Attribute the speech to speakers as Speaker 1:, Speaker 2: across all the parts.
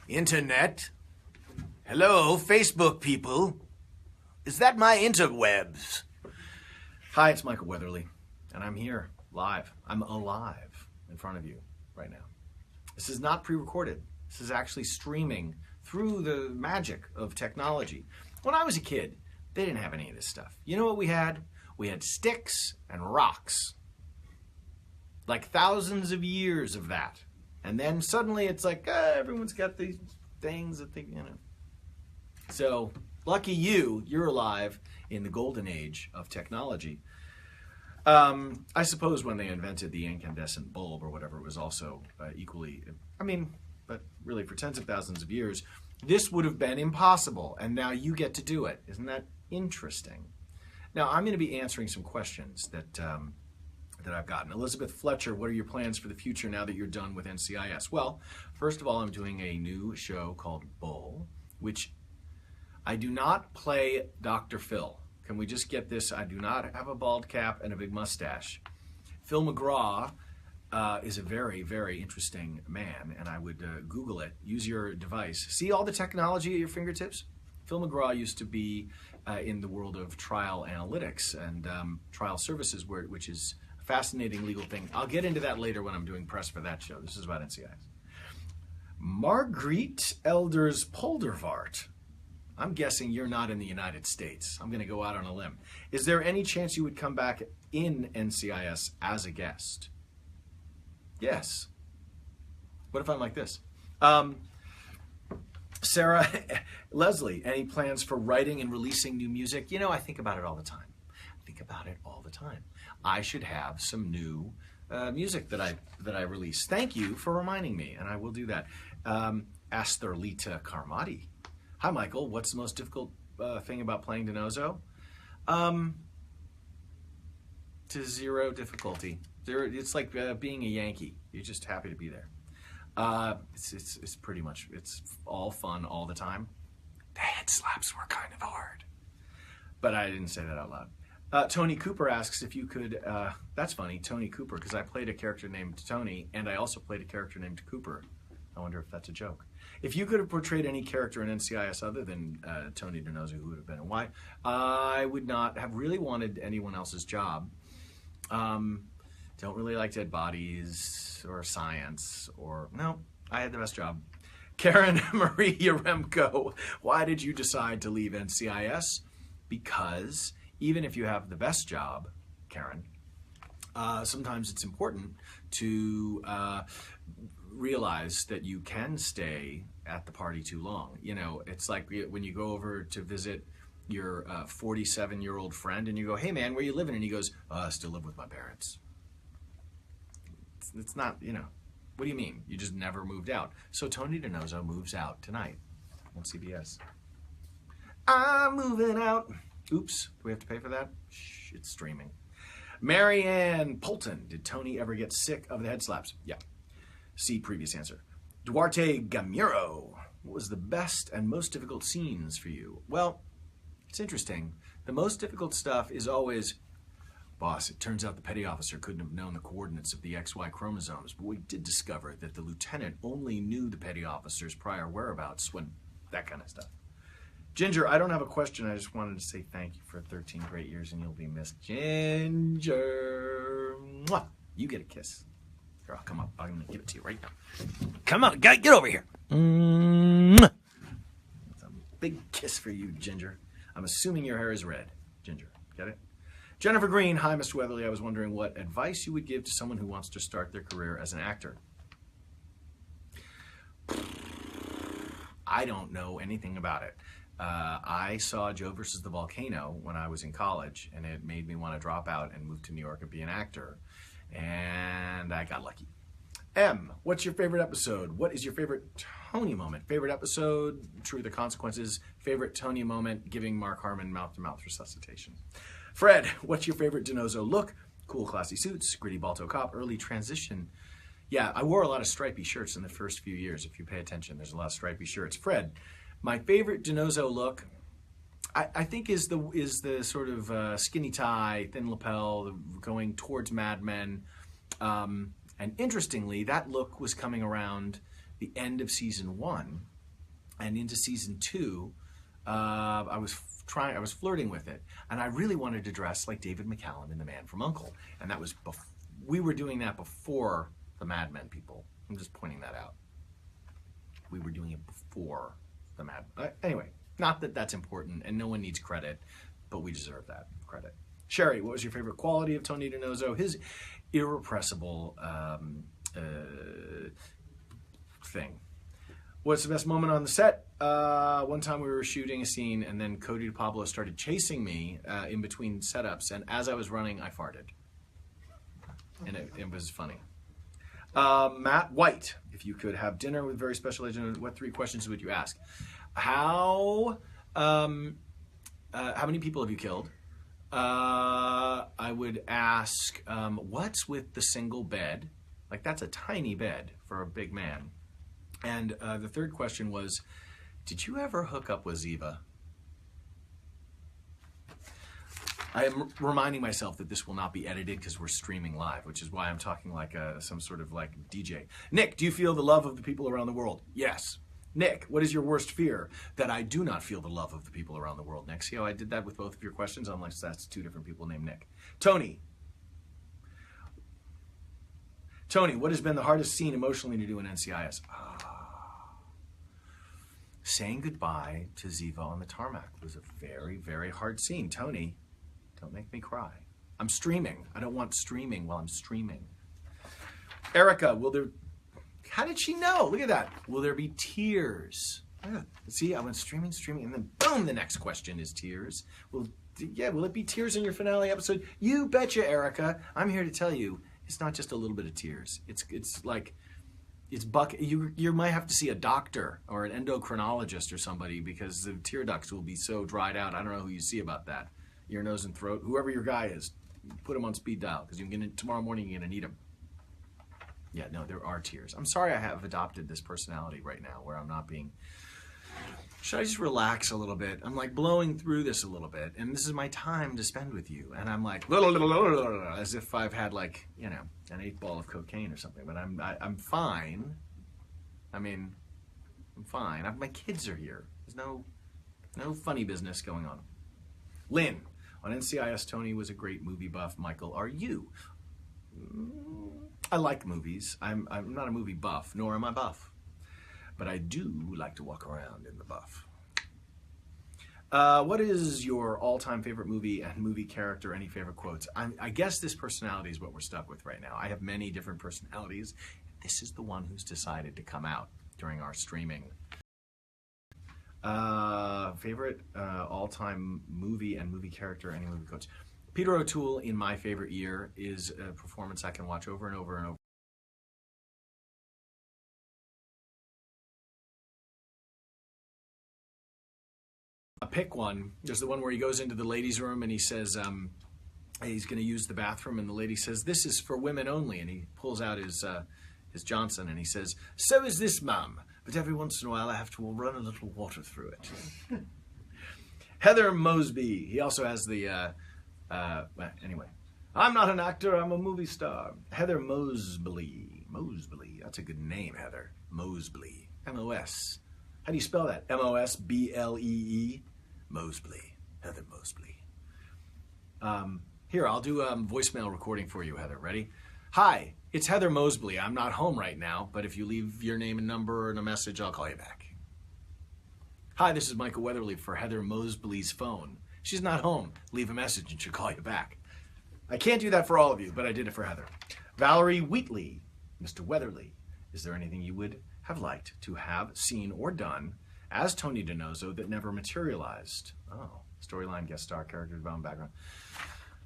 Speaker 1: Internet? Hello, Facebook people. Is that my interwebs?
Speaker 2: Hi, it's Michael Weatherly, and I'm here, live. I'm alive in front of you right now. This is not pre-recorded. This is actually streaming through the magic of technology. When I was a kid, they didn't have any of this stuff. You know what we had? We had sticks and rocks. Like thousands of years of that. And then suddenly it's like, everyone's got these things that they, So, lucky you, you're alive in the golden age of technology. I suppose when they invented the incandescent bulb or whatever, it was also equally, but really for tens of thousands of years, this would have been impossible, and now you get to do it. Isn't that interesting? Now, I'm going to be answering some questions that I've gotten. Elizabeth Fletcher, what are your plans for the future now that you're done with NCIS? Well, first of all, I'm doing a new show called Bull, which I do not play Dr. Phil. Can we just get this? I do not have a bald cap and a big mustache. Phil McGraw is a very, very interesting man, and I would Google it. Use your device. See all the technology at your fingertips? Phil McGraw used to be in the world of trial analytics and trial services, which is a fascinating legal thing. I'll get into that later when I'm doing press for that show. This is about NCIS. Margriet Elders Poldervaart. I'm guessing you're not in the United States. I'm going to go out on a limb. Is there any chance you would come back in NCIS as a guest? Yes. What if I'm like this? Sarah, Leslie, any plans for writing and releasing new music? I think about it all the time. I should have some new music that I release. Thank you for reminding me, and I will do that. Astherlita Carmody. Hi, Michael. What's the most difficult thing about playing DiNozzo? To zero difficulty. It's like being a Yankee. You're just happy to be there. It's pretty much, it's all fun all the time. The head slaps were kind of hard. But I didn't say that out loud. Tony Cooper asks if you could, that's funny, Tony Cooper, because I played a character named Tony, and I also played a character named Cooper. I wonder if that's a joke. If you could have portrayed any character in NCIS other than Tony DiNozzo, who would have been and why? I would not have really wanted anyone else's job. Don't really like dead bodies or science no, I had the best job. Karen Marie Yaremko, why did you decide to leave NCIS? Because even if you have the best job, Karen, sometimes it's important to realize that you can stay at the party too long. It's like when you go over to visit your 47-year-old friend and you go, hey man, where you living? And he goes, I still live with my parents. It's not, what do you mean? You just never moved out. So Tony DiNozzo moves out tonight on CBS. I'm moving out. Oops, do we have to pay for that? Shh, it's streaming. Marianne Polton, did Tony ever get sick of the head slaps? Yeah. See previous answer. Duarte Gamiro, what was the best and most difficult scenes for you? Well, it's interesting. The most difficult stuff is always, boss, it turns out the petty officer couldn't have known the coordinates of the XY chromosomes, but we did discover that the lieutenant only knew the petty officer's prior whereabouts when that kind of stuff. Ginger, I don't have a question. I just wanted to say thank you for 13 great years, and you'll be missed. Ginger. Mwah. You get a kiss. Here, I'll come up. I'm going to give it to you right now. Come on, get over here. Mwah. It's a big kiss for you, Ginger. I'm assuming your hair is red. Ginger, get it? Jennifer Green, hi, Mr. Weatherly. I was wondering what advice you would give to someone who wants to start their career as an actor. I don't know anything about it. I saw Joe versus the Volcano when I was in college, and it made me want to drop out and move to New York and be an actor. And I got lucky. M, what's your favorite episode? What is your favorite Tony moment? Favorite episode, True the Consequences. Favorite Tony moment, giving Mark Harmon mouth-to-mouth resuscitation. Fred, what's your favorite DiNozzo look? Cool, classy suits, gritty Balto cop, early transition. Yeah, I wore a lot of stripy shirts in the first few years. If you pay attention, there's a lot of stripy shirts. Fred, my favorite DiNozzo look, I think is the sort of skinny tie, thin lapel, going towards Mad Men. And interestingly, that look was coming around the end of season 1. And into season 2, I was flirting with it, and I really wanted to dress like David McCallum in The Man from U.N.C.L.E. And that was we were doing that before the Mad Men people. I'm just pointing that out. We were doing it before the Mad Men. Anyway, not that that's important, and no one needs credit, but we deserve that credit. Sherry, what was your favorite quality of Tony DiNozzo? His irrepressible thing. What's the best moment on the set? One time we were shooting a scene, and then Cody DiPablo started chasing me in between setups, and as I was running, I farted. And it was funny. Matt White, if you could have dinner with very special agent, what 3 questions would you ask? How many people have you killed? I would ask, what's with the single bed? Like, that's a tiny bed for a big man. And the 3rd question was, did you ever hook up with Ziva? I am reminding myself that this will not be edited because we're streaming live, which is why I'm talking like some sort of like DJ. Nick, do you feel the love of the people around the world? Yes. Nick, what is your worst fear? That I do not feel the love of the people around the world. Nick, see how I did that with both of your questions, unless that's 2 different people named Nick. Tony, what has been the hardest scene emotionally to do in NCIS? Saying goodbye to Ziva on the tarmac was a very, very hard scene. Tony, don't make me cry. I'm streaming. I don't want streaming while I'm streaming. Erica, how did she know? Look at that. Will there be tears? See, I went streaming, and then boom, the next question is tears. Will it be tears in your finale episode? You betcha, Erica. I'm here to tell you, it's not just a little bit of tears. It's like, you might have to see a doctor or an endocrinologist or somebody because the tear ducts will be so dried out. I don't know who you see about that. Ear, nose, and throat. Whoever your guy is, put him on speed dial because tomorrow morning you're going to need him. Yeah, no, there are tears. I'm sorry I have adopted this personality right now where I'm not being... Should I just relax a little bit? I'm like blowing through this a little bit, and this is my time to spend with you. And I'm like, as if I've had like, an 8-ball of cocaine or something. But I'm fine. I mean, I'm fine. My kids are here. There's no funny business going on. Lynn, on NCIS, Tony was a great movie buff. Michael, are you? I like movies. I'm not a movie buff, nor am I buff. But I do like to walk around in the buff. What is your all-time favorite movie and movie character? Any favorite quotes? I guess this personality is what we're stuck with right now. I have many different personalities. This is the one who's decided to come out during our streaming. Favorite all-time movie and movie character, any movie quotes? Peter O'Toole in My Favorite Year is a performance I can watch over and over and over. Pick one. There's the one where he goes into the ladies' room and he says he's going to use the bathroom, and the lady says, "This is for women only," and he pulls out his Johnson and he says, "So is this, mum, but every once in a while I have to run a little water through it." Heather Mosby. He also has the anyway. I'm not an actor, I'm a movie star. Heather Mosby. That's a good name, Heather. Mosby. M-O-S. How do you spell that? M-O-S-B-L-E-E? Mosby. Heather Mosby. Here, I'll do a voicemail recording for you, Heather. Ready? Hi, it's Heather Mosby. I'm not home right now, but if you leave your name and number and a message, I'll call you back. Hi, this is Michael Weatherly for Heather Mosby's phone. She's not home. Leave a message and she'll call you back. I can't do that for all of you, but I did it for Heather. Valerie Wheatley. Mr. Weatherly, is there anything you would have liked to have seen or done as Tony DiNozzo that never materialized? Oh, storyline, guest star, character development, background.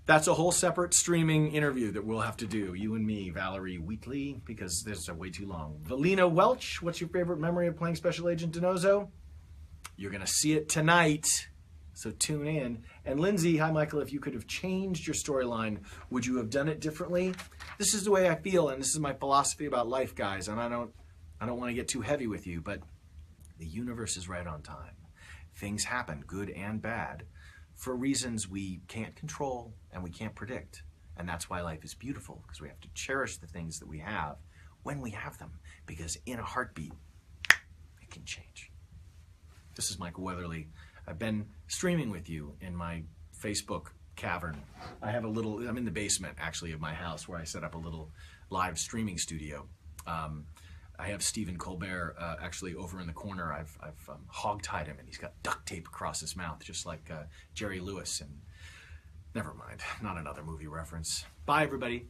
Speaker 2: That's a whole separate streaming interview that we'll have to do, you and me, Valerie Wheatley, because this is way too long. Valina Welch, what's your favorite memory of playing Special Agent DiNozzo? You're going to see it tonight, so tune in. And Lindsay, hi Michael, if you could have changed your storyline, would you have done it differently? This is the way I feel, and this is my philosophy about life, guys, and I don't want to get too heavy with you, but the universe is right on time. Things happen, good and bad, for reasons we can't control and we can't predict. And that's why life is beautiful, because we have to cherish the things that we have when we have them, because in a heartbeat, it can change. This is Michael Weatherly. I've been streaming with you in my Facebook cavern. I'm in the basement, actually, of my house where I set up a little live streaming studio. I have Stephen Colbert actually over in the corner. I've hog-tied him, and he's got duct tape across his mouth, just like Jerry Lewis. And never mind, not another movie reference. Bye, everybody.